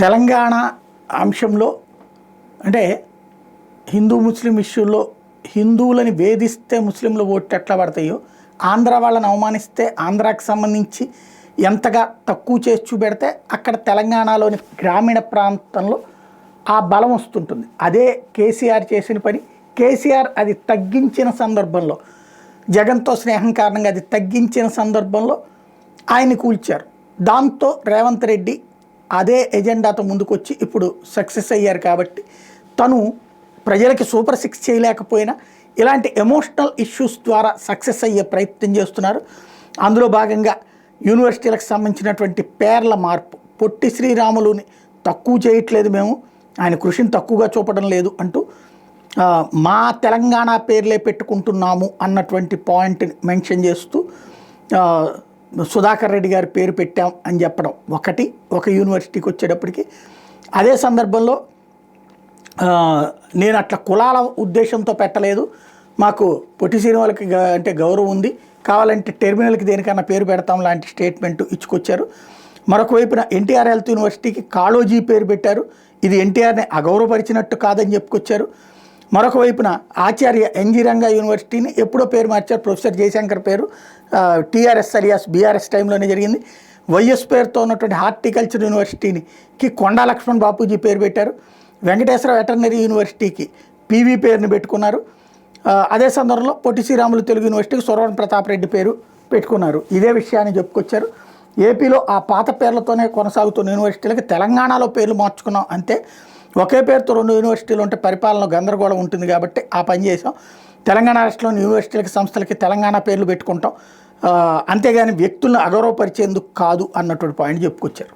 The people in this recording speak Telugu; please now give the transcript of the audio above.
తెలంగాణ అంశంలో అంటే హిందూ ముస్లిం ఇష్యూలో హిందువులని వేధిస్తే ముస్లింలు ఓట్లు ఎట్లా పడతాయో, ఆంధ్ర వాళ్ళని అవమానిస్తే ఆంధ్రాకి సంబంధించి ఎంతగా తక్కువ చేసి చూపెడితే అక్కడ తెలంగాణలోని గ్రామీణ ప్రాంతంలో ఆ బలం వస్తుంటుంది. అదే కేసీఆర్ చేసిన పని. కేసీఆర్ అది తగ్గించిన సందర్భంలో, జగన్తో స్నేహం కారణంగా అది తగ్గించిన సందర్భంలో ఆయన్ని కూల్చారు. దాంతో రేవంత్ రెడ్డి అదే ఎజెండాతో ముందుకొచ్చి ఇప్పుడు సక్సెస్ అయ్యారు. కాబట్టి తను ప్రజలకి సూపర్ 6 చేయలేకపోయినా ఇలాంటి ఎమోషనల్ ఇష్యూస్ ద్వారా సక్సెస్ అయ్యే ప్రయత్నం చేస్తున్నారు. అందులో భాగంగా యూనివర్సిటీలకు సంబంధించినటువంటి పేర్ల మార్పు, పొట్టి శ్రీరాములుని తక్కువ చేయట్లేదు మేము, ఆయన కృషిని తక్కువగా చూపడం లేదు అంటూ మా తెలంగాణ పేర్లే పెట్టుకుంటున్నాము అన్నటువంటి పాయింట్ని మెన్షన్ చేస్తూ సుధాకర్ రెడ్డి గారి పేరు పెట్టాం అని చెప్పడం ఒక యూనివర్సిటీకి వచ్చేటప్పటికి. అదే సందర్భంలో నేను అట్లా కులాల ఉద్దేశంతో పెట్టలేదు, మాకు పొట్టి శ్రీరాములకి అంటే గౌరవం ఉంది, కావాలంటే టెర్మినల్కి దేనికన్నా పేరు పెడతాం లాంటి స్టేట్మెంట్ ఇచ్చుకొచ్చారు. మరొక వైపున ఎన్టీఆర్ హెల్త్ యూనివర్సిటీకి కాళోజీ పేరు పెట్టారు. ఇది ఎన్టీఆర్ని అగౌరవపరిచినట్టు కాదని చెప్పుకొచ్చారు. మరొక వైపున ఆచార్య ఎన్జీ రంగా యూనివర్సిటీని ఎప్పుడో పేరు మార్చారు, ప్రొఫెసర్ జయశంకర్ పేరు టీఆర్ఎస్ అలియాస్ బీఆర్ఎస్ టైంలోనే జరిగింది. వైఎస్ పేరుతో ఉన్నటువంటి హార్టికల్చర్ యూనివర్సిటీకి కొండా లక్ష్మణ్ బాపూజీ పేరు పెట్టారు. వెంకటేశ్వర వెటర్నరీ యూనివర్సిటీకి పివి పేరుని పెట్టుకున్నారు. అదే సందర్భంలో పొట్టి శ్రీరాములు తెలుగు యూనివర్సిటీకి సురవరం ప్రతాప్ రెడ్డి పేరు పెట్టుకున్నారు. ఇదే విషయాన్ని చెప్పుకొచ్చారు. ఏపీలో ఆ పాత పేర్లతోనే కొనసాగుతున్న యూనివర్సిటీలకి తెలంగాణలో పేర్లు మార్చుకున్నాం అంతే. ఒకే పేరుతో 2 యూనివర్సిటీలు ఉంటే పరిపాలన గందరగోళం ఉంటుంది కాబట్టి ఆ పని చేసాం. తెలంగాణ రాష్ట్రంలోని యూనివర్సిటీలకి సంస్థలకి తెలంగాణ పేర్లు పెట్టుకుంటాం, అంతేగాని వ్యక్తులను అగౌరవపరిచేందుకు కాదు అన్నటువంటి పాయింట్ చెప్పుకొచ్చారు.